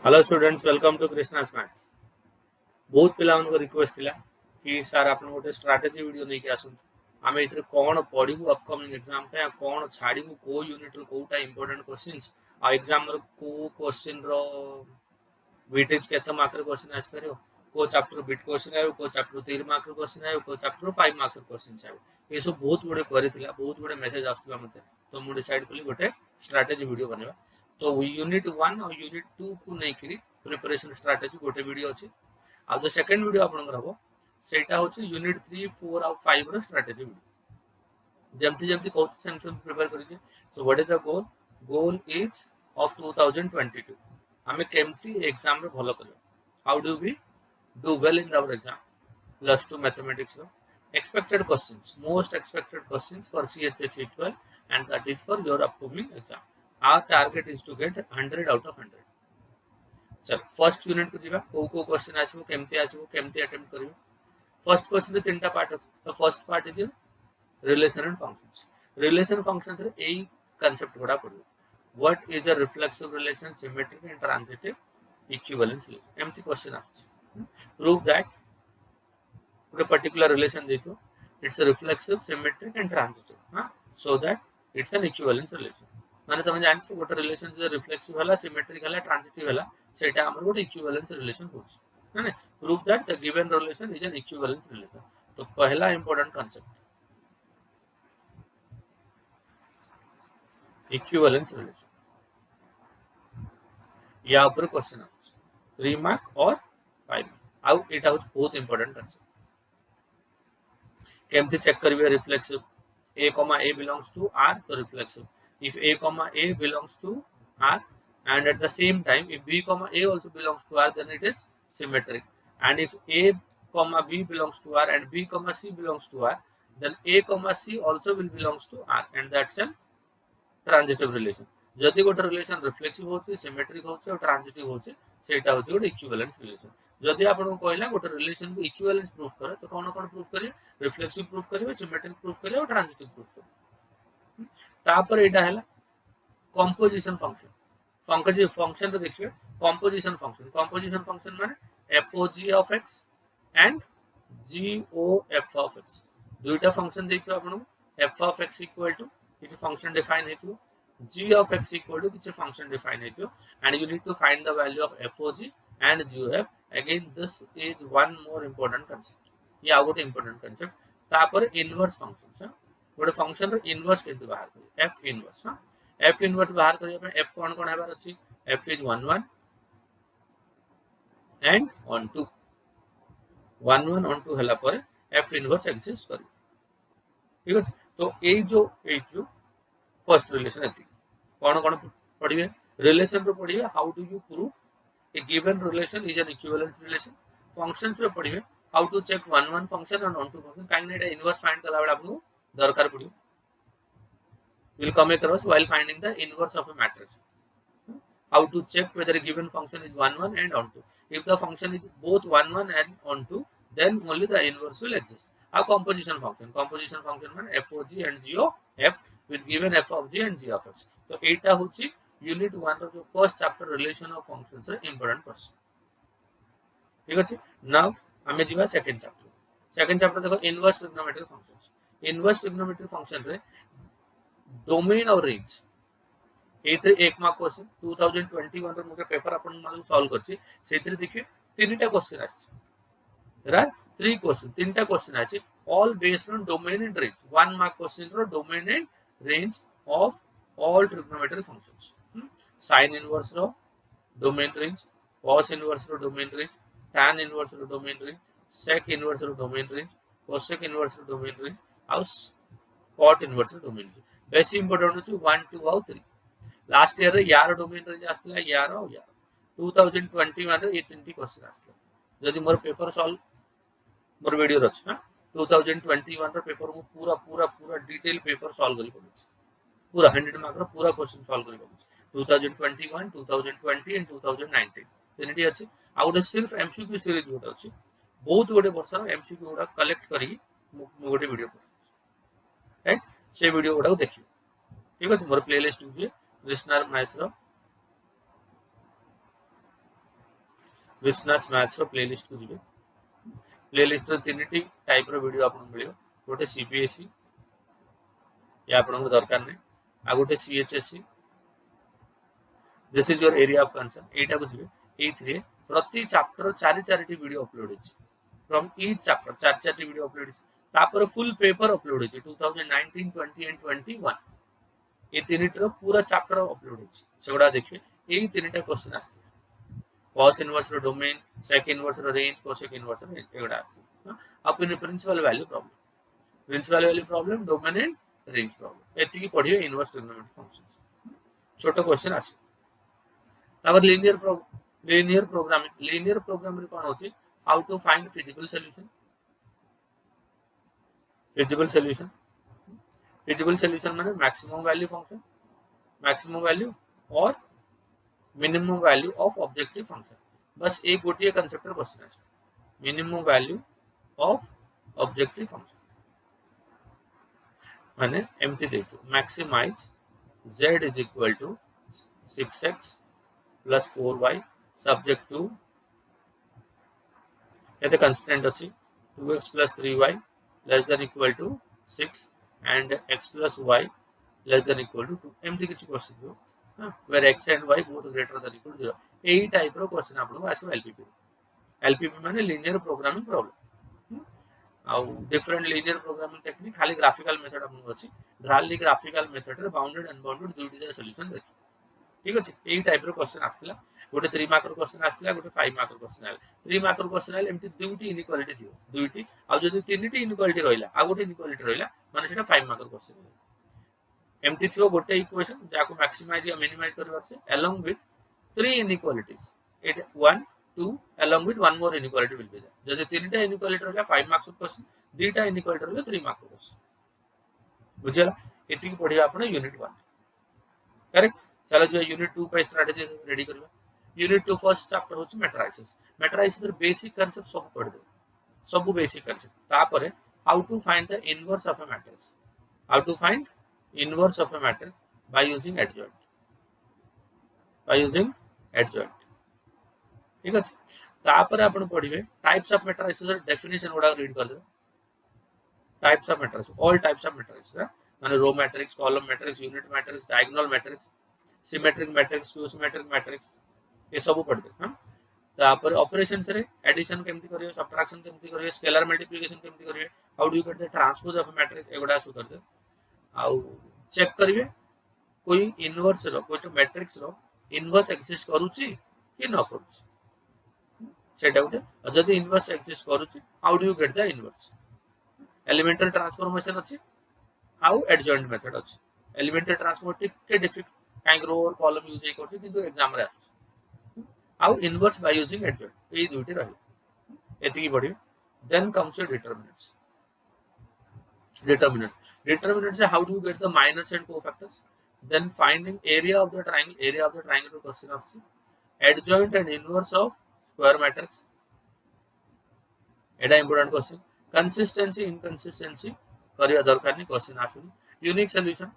Hello students, welcome to Krishna's maths. बहुत पिला request थिला कि सर आपन गोटे स्ट्रेटजी वीडियो नहीं के आसु आमे इथरे कोन पढिबु अपकमिंग एग्जाम पे कोन छाडिबु को यूनिट रो कोटा इंपोर्टेंट क्वेश्चंस आ एग्जाम रो को क्वेश्चन रो वेटेज केते मार्क रो क्वेश्चन आस करियो को चैप्टर बिट क्वेश्चन आयो को चैप्टर 3 मार्क रो क्वेश्चन आयो को चैप्टर 5 मार्क्स रो क्वेश्चन आयो ये सब बहुत बड़े क्वेरी थिला बहुत बड़े मैसेज आस्तला मते तो मु डिसाइड कली गोटे स्ट्रेटजी वीडियो बनेबा तो यूनिट 1 और यूनिट 2 को नहीं करी प्रिपरेशन स्ट्रेटजी गोटे वीडियो अछि आ जो सेकंड वीडियो आपन रहबो सेटा होछि यूनिट 3 4 और 5 रो स्ट्रेटजी वीडियो जेमति जेमति कहत सेम प्रिपेयर करिजे so what is the goal goal is of 2022 हमें केमती एग्जाम रे भलो करियो how do we do well in our exam plus 2 mathematics रो expected questions most expected questions for CHSE 12 and that is for your upcoming exam our target is to get 100 out of 100 चल first unit को जीवा को question आसीबो केमती attempt करियो first question रे तीनटा part अछि तो first part is relation and functions रे एई कांसेप्ट गुडा पड़ियो what is a reflexive relation symmetric and transitive equivalence relation एमती क्वेश्चन आछि prove that a particular relation देतो it's a reflexive symmetric and transitive so that it's an equivalence relation माने तमे जानथि गोटे relation जे reflexive हला symmetric हला transitive हला सेटा हमर गोटे इक्विवेलेंस रिलेशन होछ माने prove that the given relation is an equivalence relation तो पहला इंपोर्टेंट कांसेप्ट इक्विवेलेंस रिलेशन या ऊपर क्वेश्चन आछ 3 मार्क और 5 आउ एटा होछ बहुत इंपोर्टेंट कांसेप्ट केमती चेक करिवे reflexive a comma a belongs to r तो reflexive if a comma a belongs to r and at the same time if b comma a also belongs to r then it is symmetric and if a comma b belongs to r and b comma c belongs to r then a comma c also will belongs to r and that's a transitive relation जदि गोटे relation reflexive होछि symmetric होछि और transitive होछि सेटा होछि गोटे equivalence relation जदि आपन को कहला गोटे रिलेशन को इक्विवेलेंस प्रूफ करे तो कोन कोन प्रूफ करिए रिफ्लेक्सिव प्रूफ करिए सिमेट्रिक प्रूफ करिए और ट्रांजिटिव प्रूफ करिए तापर एटा हैला कंपोजिशन फंक्शन रे देखिए कंपोजिशन फंक्शन माने FOG of x and GOF of x दुईटा फंक्शन देखियो आपन f of x equal to किछ फंक्शन डिफाइन हेतु g of x equal to किछ function define हेतु and you need to find the value of FOG and GOF again this is one more important concept ये out important concept तापर inverse function गोटे function रो inverse केते बाहर करियो f inverse बाहर करियो पे f कोन कोन हेबार अछि f is 1 1 and on 2 1 1 on 2 हला पर f इनवर्स एग्जिस्ट करियो ठीक अछि तो ए जो एथु फर्स्ट रिलेशन है कौन कौन पढ़िए रिलेशन रो पढ़िए how do you prove a given relation is an equivalence relation functions रो पढ़िए how to check one one function and onto function काइन एटा इनवर्स फाइंड कला बेला आपको दरकार पड़ियो will come across while finding the inverse of a matrix how to check whether a given function is 1 1 and on 2 if the function is both 1 1 and on 2 then only the inverse will exist a composition function mean FOG and GOF with given f of g and g of x तो एटा होची unit 1 रो जो first chapter relation of functions रे important question ठीक अछि now हमें जीवा second chapter देखो inverse trigonometric function रे डोमेन और रेंज एथरे एक मार्क क्वेश्चन 2021 रो मुझे पेपर अपन माने सॉल्व करछि सेथरे देखिए तीनटा क्वेश्चन आछि राइट तीनटा क्वेश्चन आछि all based on domain and range 1 mark question ro domain and range of all trigonometric functions sin inverse ro domain range cos inverse ro domain range tan inverse ro domain range sec inverse ro domain range cosec inverse ro domain range और cot inverse ro domain range बेसी important होची 1 2 और 3 last year रे यार domain range आस्तिला यार 2021 रे ये तीनटी question आस्तिला जदि मोर पेपर सॉल्व मोर वीडियो रछ 2021 रो पेपर को पूरा डिटेल पेपर सॉल्व करी पड़छ पूरा 100 मार्क रो पूरा क्वेश्चन सॉल्व करी पड़छ 2021 2020 एंड 2019 तीनटी अछि आ गोटे सिर्फ एमसीक्यू सीरीज गोटे अछि बहुत गोटे वर्ष एमसीक्यू गोटा कलेक्ट करी गोटे वीडियो राइट से वीडियो गोटा देखियो ठीक अछि मोर प्लेलिस्ट जे कृष्णा मैथ्स रो कृष्णास मैथ्स रो प्लेलिस्ट को जिवे प्लेलिस्ट रो तीनटी टाइप रो वीडियो आपन मिलियो गोटे सीबीएसई या आपन दरकार नै आ गोटे CHSE this is your area of concern एटा को जिवे एथरे प्रति चैप्टर चारि चारिटी वीडियो अपलोड होछि फ्रॉम ईच चैप्टर चार चारिटी वीडियो अपलोड होछि तापर फुल पेपर अपलोड होछि 2019 20 एंड 21 ये तीनटी रो पूरा चैप्टर अपलोड होछि सेगुडा देखिए एई तीनटा क्वेश्चन आस्ते cos inverse रो डोमेन sec inverse रो रेंज cosec inverse रो एगुडा आस्ते अपन principal value problem domain and range problem एति की पढियो इनवर्स ट्रिग्नोमेट्रिक फंक्शंस छोटो क्वेश्चन आसी तापर लीनियर प्रोग्रामिंग रे कोन होची how to find feasible solution माने मैक्सिमम वैल्यू और minimum value of objective function बस एक गोटिए कांसेप्ट रे क्वेश्चन है minimum value of objective function माने एमटी देखो maximize z is equal to 6x plus 4y subject to ये कंस्टेंट अच्छी 2x plus 3y less than equal to 6 and x plus y less than equal to 2 MT किछि question जो where x and y both greater than equal to 0 एही type रो question आपन आसो LPP माने linear programming problem आ different linear programming technique खाली graphical method आपन अछि खाली ग्राफिकल मेथड रे बाउंडेड अनबाउंडेड दुईटी जा सॉल्यूशन देखि ठीक अछि एही टाइप रो क्वेश्चन आस्तिला गोटे 3 मार्क रो क्वेश्चन आस्तिला गोटे 5 मार्क रो क्वेश्चन आइला 3 मार्क रो क्वेश्चन आइला एमटी दुईटी इनइक्वालिटी थियो दुईटी आ जदी तीनटी इनइक्वालिटी रहिला आ गोटे इनइक्वालिटी रहिला माने सेटा 5 मार्क रो क्वेश्चन एमती थियो गोटे इक्वेशन जाको मैक्सिमाइज या मिनिमाइज करबार से along with 3 inequalities it 1 2 along with one more inequality will be there जदि तीनटा इनइक्वालिटी रहला 5 मार्क्स क्वेश्चन दीटा इनइक्वालिटी रहला 3 मार्क क्वेश्चन बुझियला एति पढिया आपण यूनिट 1 करेक्ट चलो जो यूनिट 2 पे स्ट्रेटजी रेडी करबा यूनिट 2 फर्स्ट चैप्टर होच मैट्रिसेस रे बेसिक कांसेप्ट सब पढ दे सब बेसिक कांसेप्ट तापरे how to find the inverse of a matrix how to find inverse of a matrix by using adjoint ठीक है तापर आपण पढिबे टाइप्स ऑफ मैट्रिसेस डेफिनेशन गुडा रीड कर दे types of matrix all types of matrix माने row matrix column matrix unit matrix diagonal matrix symmetric matrix skew symmetric matrix ये सब पढ दे हां तापर ऑपरेशंस रे एडिशन केमति करियो सब्ट्रैक्शन केमति करियो स्केलर मल्टीप्लिकेशन केमति करियो how do you get the transpose of a matrix एगुडा सु कर दे आउ चेक करिवे कोई इनवर्स रो कोई तो मैट्रिक्स रो इनवर्स एक्जिस्ट करूची कि न करूची सेटा उठे जदी इनवर्स एक्जिस्ट करूची how do you get the inverse elemental transformation अछि हाउ एडजॉइंट मेथड अछि एलिमेंटल ट्रांसफॉर्म टिके डिफिकल्ट काई रो और कॉलम यूज करछि किंतु एग्जाम रे आछि how inverse by using adjoint A दुटी रही एति की बढी then comes determinants Determinants how do you get the minors and cofactors? Then finding area of the triangle question of adjoint and inverse of square matrix. It is important question. Consistency, inconsistency, kariya darkar nahi question आसुनी. Unique solution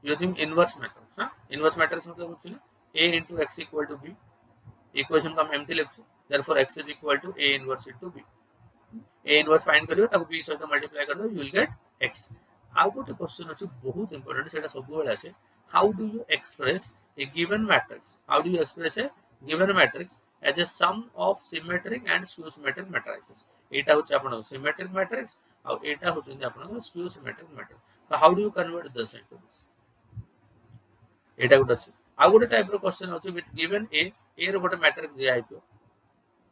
using inverse matrix. Inverse matrix मतलब होची a into x equal to b. Equation का हम एमती लिखछे. Therefore x is equal to a inverse into b. a inverse find करियो ताको b सहित multiply कर दो you will get x. आउ गोटे क्वेश्चन अछि बहुत इंपोर्टेंट सेटा सब बेले आसे how do you express a given matrix as a sum of symmetric and skew symmetric matrices एटा होछ आपन सिमेट्रिक मैट्रिक्स आ एटा होछ आपन स्क्यू सिमेट्रिक मैट्रिक्स तो how do you convert this into this एटा गोटे अछि आउ गोटे टाइप रो क्वेश्चन होछ विथ गिवन ए रो गोटे मैट्रिक्स दिया आइतो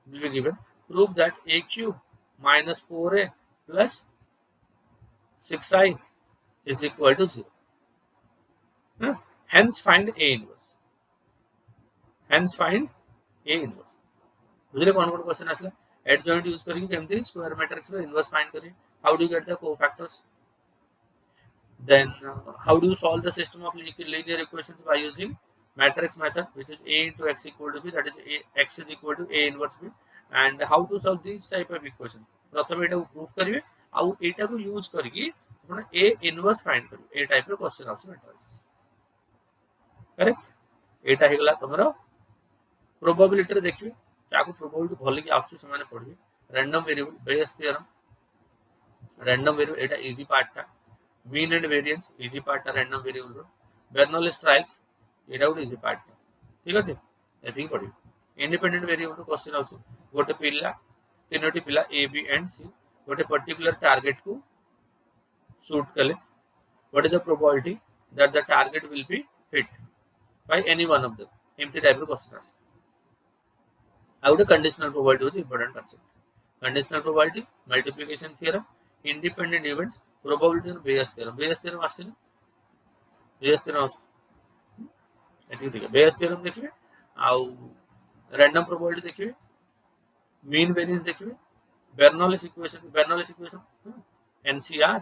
will be given prove that a cube minus 4a plus 6i is equal to 0. Hence find a inverse. बुझले कौन कौन क्वेश्चन आसला एडजॉइंट यूज करके केमती स्क्वायर मैट्रिक्स रो इनवर्स फाइंड करी how do you get the cofactors then how do you solve the system of linear equations by using matrix method which is a into x equal to b that is x is equal to a inverse b and how to solve these type of equations प्रथम एटा को proof करिवे आ एटा को use करके आपण a inverse find करू ए type रो question of matrices correct एटा हेगला तमरो प्रोबेबिलिटी रे देखिए ताको प्रोबेबिलिटी भल कि आउछ से माने पढिबे random variable Bayes theorem random variable एटा इजी पार्ट था mean and variance easy part था रैंडम वेरिएबल रो बेर्नौलिस ट्रायल्स एटा गुड इजी पार्ट था ठीक अछि एथि पढिबे इंडिपेंडेंट वेरिएबल रो क्वेश्चन आउछ गोटे पिला तीनोटी पिला ए बी एंड सी गोटे पर्टिकुलर टारगेट को शूट कले what is the probability that the target will be hit by any one of them एमती टाइप रो क्वेश्चन आसे आ गोटे कंडीशनल प्रोबेबिलिटी होची important concept conditional probability multiplication theorem independent events probability Bayes theorem आसे Bayes theorem एथि देखिए Bayes theorem देखिए आ रैंडम प्रोबेबिलिटी देखिए मीन वेरिएंस देखिए Bernoulli's equation NCR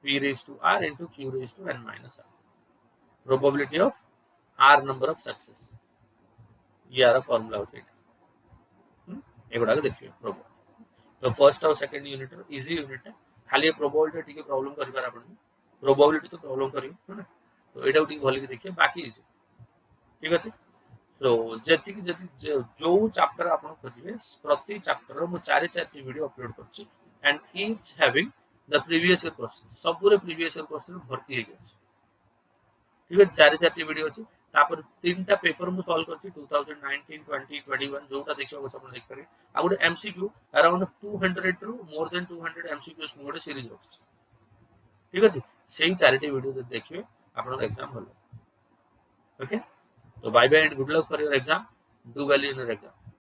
P raised to R into Q raised to N minus R. Probability of R number of success. ये आरा formula होता है ये गुड़ा देखिए प्रोबेबिलिटी तो फर्स्ट और सेकंड यूनिट इजी यूनिट है खाली प्रोबेबिलिटी टिके प्रॉब्लम करि पार आपण प्रोबेबिलिटी तो प्रॉब्लम करियो है ना तो एटा टिके भल के देखिए बाकी इजी ठीक अछि सो जति कि जति जो चैप्टर आपण खोजिबे प्रति चैप्टर मु 4 वीडियो अपलोड करछि and each having the previous year question सबुरे प्रीवियस ईयर क्वेश्चन भर्ती हे गछ ठीक है 4 वीडियो अछि तापर तीनटा पेपर मु सॉल्व करछि 2019 20 21 जोटा देखियो गछ अपन देख पारे आ गुटे MCQ around 200 two more than 200 MCQs मु गुटे सीरीज रखछि ठीक अछि सेही 4टी वीडियो देखियो आपन एग्जाम होलो ओके तो bye bye and good luck for your exam do well in your exam